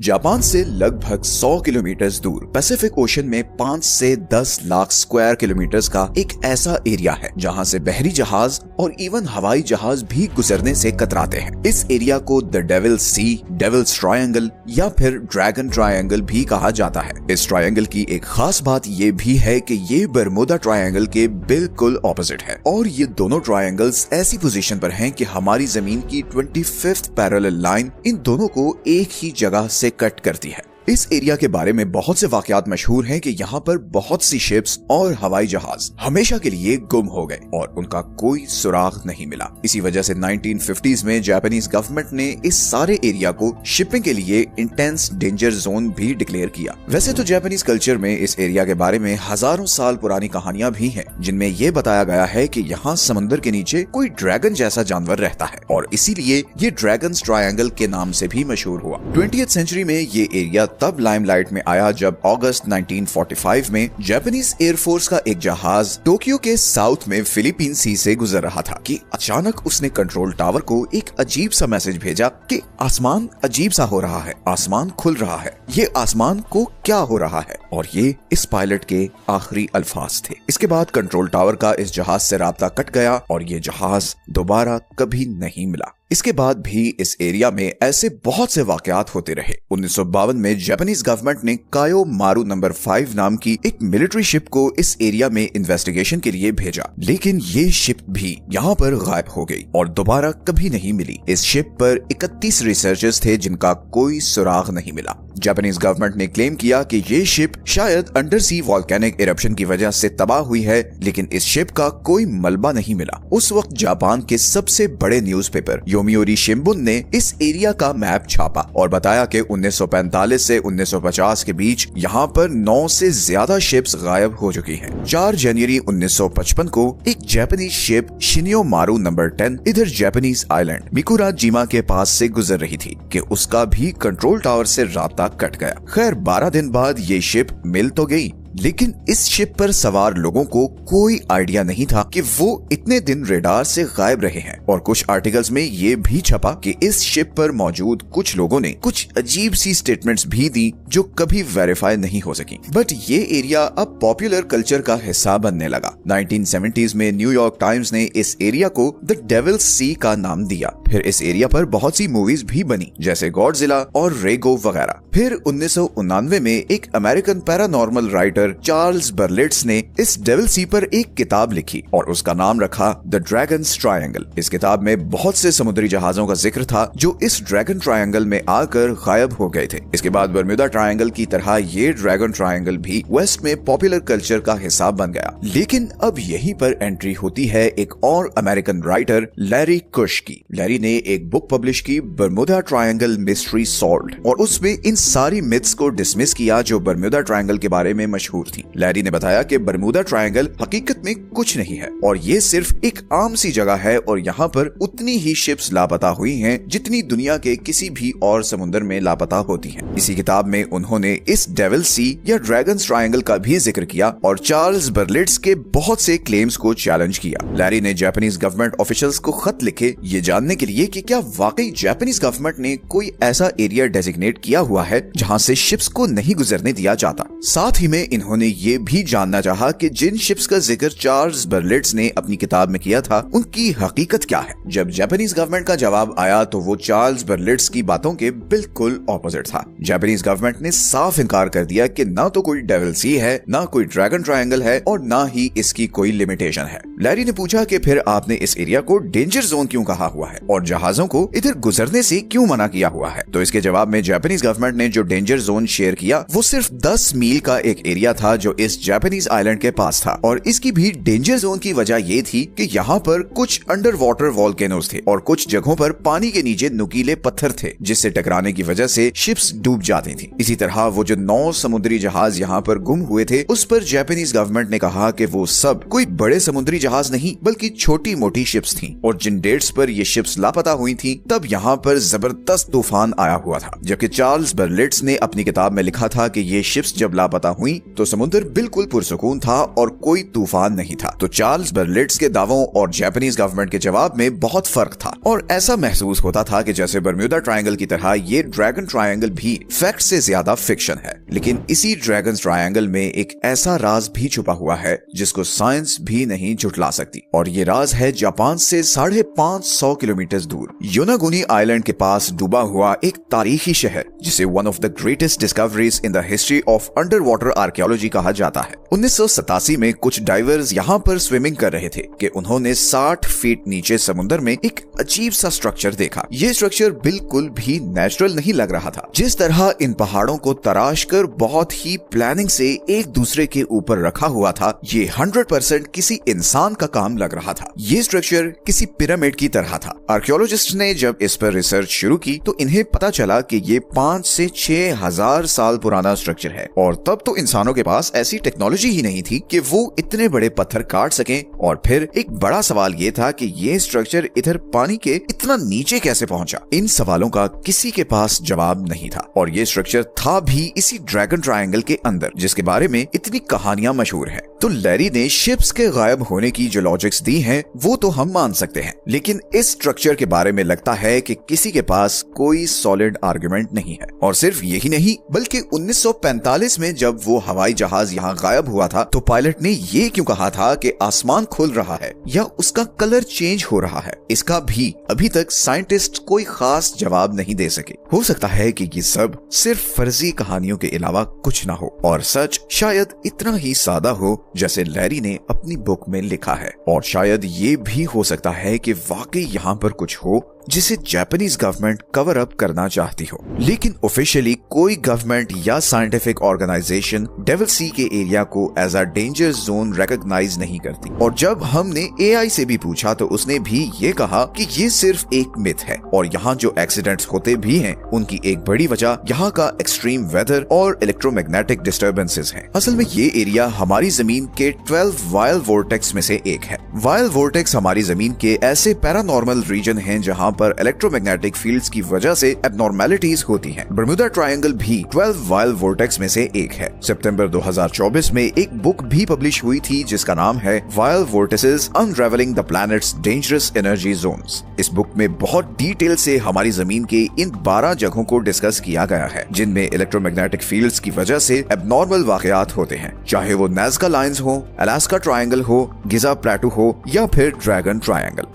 Japan से लगभग 100 kilometre दूर पैसिफिक ओशन में 5 से 10 लाख स्क्वायर किलोमीटर का एक ऐसा एरिया है जहां से बहरी जहाज और इवन हवाई जहाज भी गुजरने से कतराते हैं। इस एरिया को the devil sea, devil's triangle या फिर ड्रैगन ट्रायंगल भी कहा जाता है। इस ट्रायंगल की एक खास बात ये भी है कि ये बरमुदा ट्रायंगल के बिल्कुल ऑपोजिट है और ये दोनों ट्रायंगल्स ऐसी पोजीशन पर हैं कि हमारी जमीन की 25th पैरेलल लाइन इन दोनों को एक ही जगह से कट करती है। इस एरिया के बारे में बहुत से वाकयात मशहूर हैं कि यहाँ पर बहुत सी शिप्स और हवाई जहाज हमेशा के लिए गुम हो गए और उनका कोई सुराग नहीं मिला। इसी वजह से 1950s में जापानीज गवर्नमेंट ने इस सारे एरिया को शिपिंग के लिए इंटेंस डेंजर जोन भी डिक्लेयर किया। वैसे तो जापानीज कल्चर में इस एरिया के बारे में हजारों साल पुरानी कहानियां भी हैं, जिनमें ये बताया गया है कि यहाँ समुद्र के नीचे कोई ड्रैगन जैसा जानवर रहता है और इसीलिए ये ड्रैगन्स ट्रायंगल के नाम से भी मशहूर हुआ। 20th सेंचुरी में ये एरिया तब लाइमलाइट में आया जब अगस्त 1945 में जापानीज एयरफोर्स का एक जहाज टोक्यो के साउथ में फिलीपीन सी से गुजर रहा था कि अचानक उसने कंट्रोल टावर को एक अजीब सा मैसेज भेजा कि आसमान अजीब सा हो रहा है, आसमान खुल रहा है, ये आसमान को क्या हो रहा है। और ये इस पायलट के आखिरी अल्फाज थे। इसके बाद कंट्रोल टावर का इस जहाज से राब्ता कट गया और ये जहाज दोबारा कभी नहीं मिला। इसके बाद भी इस एरिया में ऐसे बहुत से वाकयात होते रहे। 1952 में जापानीज गवर्नमेंट ने कायो मारू नंबर 5 नाम की एक मिलिट्री शिप को इस एरिया में इन्वेस्टिगेशन के लिए भेजा, लेकिन ये शिप भी यहाँ पर गायब हो गई और दोबारा कभी नहीं मिली। इस शिप पर 31 रिसर्चर्स थे जिनका कोई सुराग नहीं मिला। जापानीज गवर्नमेंट ने क्लेम किया कि ये शिप शायद अंडर सी वॉल्केनिक इरप्शन की वजह से तबाह हुई है, लेकिन इस शिप का कोई मलबा नहीं मिला। उस वक्त जापान के सबसे बड़े न्यूज़पेपर योमियोरी शिंबुन ने इस एरिया का मैप छापा और बताया कि 1945 से 1950 के बीच यहाँ पर 9 से ज्यादा शिप्स गायब हो चुकी हैं। 4 जनवरी 1955 को एक जापानीज शिप शिनियो मारू नंबर 10 इधर जापानीज आइलैंड मिकुराजिमा के पास से गुजर रही थी कि उसका भी कंट्रोल टावर से राब्ता कट गया। खैर 12 दिन बाद ये शिप मिल तो गई, लेकिन इस शिप पर सवार लोगों को कोई आइडिया नहीं था कि वो इतने दिन रेडार से गायब रहे हैं। और कुछ आर्टिकल्स में ये भी छपा कि इस शिप पर मौजूद कुछ लोगों ने कुछ अजीब सी स्टेटमेंट्स भी दी जो कभी वेरीफाई नहीं हो सकी। बट ये एरिया अब पॉपुलर कल्चर का हिस्सा बनने लगा। 1970s में न्यूयॉर्क टाइम्स ने इस एरिया को द डेविल्स सी का नाम दिया। फिर इस एरिया पर बहुत सी मूवीज भी बनी जैसे गॉडजिला और रेगो वगैरह। फिर 1989 में एक अमेरिकन पैरानॉर्मल राइटर चार्ल्स बर्लिट्स ने इस डेविल सी पर एक किताब लिखी और उसका नाम रखा द ड्रैगन्स ट्रायंगल। इस किताब में बहुत से समुद्री जहाजों का जिक्र था जो इस ड्रैगन ट्रायंगल में आकर गायब हो गए थे। इसके बाद बरम्यूदा ट्रायंगल की तरह ये ड्रैगन ट्रायंगल भी वेस्ट में पॉपुलर कल्चर का हिस्सा बन गया। लेकिन अब यहीं पर एंट्री होती है एक और अमेरिकन राइटर लैरी कुश की। लैरी ने एक बुक पब्लिश की बरम्यूदा ट्रायंगल मिस्ट्री सॉल्व्ड और उसमें इन सारी मिथ्स को डिसमिस किया जो बरम्यूदा ट्रायंगल के बारे में मशहूर थी। लैरी ने बताया कि बरमूदा ट्रायंगल हकीकत में कुछ नहीं है और ये सिर्फ एक आम सी जगह है और यहाँ पर उतनी ही शिप्स लापता हुई हैं जितनी दुनिया के किसी भी और समुद्र में लापता होती हैं। इसी किताब में उन्होंने इस डेविल सी या ड्रैगन्स ट्रायंगल का भी जिक्र किया और चार्ल्स बर्लिट्स के बहुत से क्लेम्स को चैलेंज किया। लैरी ने जापानीज गवर्नमेंट ऑफिशियल्स को खत लिखे ये जानने के लिए कि क्या वाकई जापानीज गवर्नमेंट ने कोई ऐसा एरिया डेजिग्नेट किया हुआ है जहाँ से शिप्स को नहीं गुजरने दिया जाता। साथ ही में इन्होंने ये भी जानना चाहा कि जिन शिप्स का जिक्र चार्ल्स बर्लिट्स ने अपनी किताब में किया था उनकी हकीकत क्या है। जब जापानीज गवर्नमेंट का जवाब आया तो वो चार्ल्स बर्लिट्स की बातों के बिल्कुल ऑपोजिट था। जापानीज गवर्नमेंट ने साफ इनकार कर दिया कि ना तो कोई डेविल सी है, ना कोई ड्रैगन ट्रायंगल है और ना ही इसकी कोई लिमिटेशन है। लैरी ने पूछा कि फिर आपने इस एरिया को डेंजर जोन क्यों कहा हुआ है और जहाजों को इधर गुजरने से क्यों मना किया हुआ है। तो इसके जवाब में जापानीज गवर्नमेंट ने जो डेंजर जोन शेयर किया वो सिर्फ 10 मील का एक एरिया था जो इस जापानीज आइलैंड के पास था और इसकी भी डेंजर जोन की वजह ये थी कि यहाँ पर कुछ अंडर वाटर वॉल्केनोस थे और कुछ जगहों पर पानी के नीचे नुकीले पत्थर थे जिससे टकराने की वजह से शिप्स डूब जाती थी। इसी तरह वो जो 9 समुद्री जहाज यहाँ पर गुम हुए थे उस पर जापानीज गवर्नमेंट ने कहा कि वो सब कोई बड़े समुद्री जहाज नहीं बल्कि छोटी मोटी शिप्स थीं और जिन डेट्स पर ये शिप्स लापता हुई थीं तब यहाँ पर जबरदस्त तूफान आया हुआ था। जबकि चार्ल्स बर्लिट्ज ने अपनी किताब में लिखा था कि ये शिप्स जब लापता हुई तो समुद्र बिल्कुल पुरसुकून था और कोई तूफान नहीं था। तो चार्ल्स बर्लिट्ज के दावों और जापानीज गवर्नमेंट के जवाब में बहुत फर्क था और ऐसा महसूस होता था कि जैसे बर्म्यूदा ट्रायंगल की तरह ये ड्रैगन ट्रायंगल भी फैक्ट से ज्यादा फिक्शन है। लेकिन इसी ड्रैगन ट्रायंगल में एक ऐसा राज भी छुपा हुआ है जिसको साइंस भी नहीं झुठला सकती और ये राज है जापान से 550 किलोमीटर दूर योनागुनी आइलैंड के पास डूबा हुआ एक तारीखी शहर जिसे one of the greatest discoveries in the history of under water archaeology कहा जाता है। 1987 में कुछ डाइवर्स यहाँ पर स्विमिंग कर रहे थे कि उन्होंने 60 फीट नीचे समुद्र में एक अजीब सा स्ट्रक्चर देखा। ये स्ट्रक्चर बिल्कुल भी नेचुरल नहीं लग रहा था। जिस तरह इन पहाड़ों को तराश कर बहुत ही प्लानिंग से एक दूसरे के ऊपर रखा हुआ था, ये 100% किसी इंसान का काम लग रहा था। ये स्ट्रक्चर किसी पिरामिड की तरह था। आर्कियोलॉजिस्ट ने जब इस पर रिसर्च शुरू की तो इन्हें पता चला कि ये 5 से 6 हजार साल पुराना स्ट्रक्चर है और तब तो इंसानों के पास ऐसी टेक्नोलॉजी ही नहीं थी कि वो इतने बड़े पत्थर काट सकें। और फिर एक बड़ा सवाल ये था कि ये स्ट्रक्चर इधर पानी के इतना नीचे कैसे पहुंचा। इन सवालों का किसी के पास जवाब नहीं था और ये स्ट्रक्चर था भी इसी ड्रैगन ट्रायंगल के अंदर जिसके बारे में इतनी कहानियां मशहूर हैं। तो लैरी ने शिप्स के गायब होने की जो लॉजिक्स दी हैं वो तो हम मान सकते हैं, लेकिन इस स्ट्रक्चर के बारे में लगता है कि किसी के पास कोई सॉलिड आर्गुमेंट नहीं है। और सिर्फ यही नहीं बल्कि 1945 में जब वो हवाई जहाज यहाँ गायब हुआ था तो पायलट ने ये क्यों कहा था कि आसमान खुल रहा है या उसका कलर चेंज हो रहा है, इसका भी अभी तक साइंटिस्ट कोई खास जवाब नहीं दे सके। हो सकता है कि ये सब सिर्फ फर्जी कहानियों के अलावा कुछ ना हो और सच शायद इतना ही सादा हो जैसे लैरी ने अपनी बुक में लिखा है। और शायद ये भी हो सकता है कि वाकई यहाँ पर कुछ हो जिसे जापानीज गवर्नमेंट कवर अप करना चाहती हो, लेकिन ऑफिशियली कोई गवर्नमेंट या साइंटिफिक ऑर्गेनाइजेशन डेविल सी के एरिया को as a danger zone recognise नहीं करती। और जब हमने एआई से भी पूछा तो उसने भी ये कहा कि ये सिर्फ एक मिथ है और यहाँ जो एक्सीडेंट्स होते भी हैं उनकी एक बड़ी वजह यहाँ का एक्सट्रीम वेदर और इलेक्ट्रोमैग्नेटिक डिस्टर्बेंसेस हैं। असल में ये एरिया हमारी जमीन के 12 वाइल्ड वोर्टेक्स में से एक है। वाइल्ड वोर्टेक्स हमारी जमीन के ऐसे पैरानॉर्मल रीजन हैं जहाँ पर इलेक्ट्रोमैग्नेटिक फील्ड्स की वजह से एबनॉर्मेलिटीज होती हैं। बर्म्यूदा ट्रायंगल भी 12 वाइल्ड वोर्टेक्स में से एक है। सितंबर 2024 में एक बुक भी पब्लिश हुई थी जिसका नाम है wild vortices unraveling the planet's dangerous energy zones. इस बुक में बहुत डिटेल से हमारी जमीन के इन 12 जगहों को डिस्कस किया गया है जिनमें इलेक्ट्रोमैग्नेटिक फील्ड्स की वजह से एबनॉर्मल वाकयात होते हैं, चाहे वो नाज़का लाइंस हो, अलास्का ट्रायंगल हो, गिजा प्लेटू हो या फिर ड्रैगन ट्रायंगल।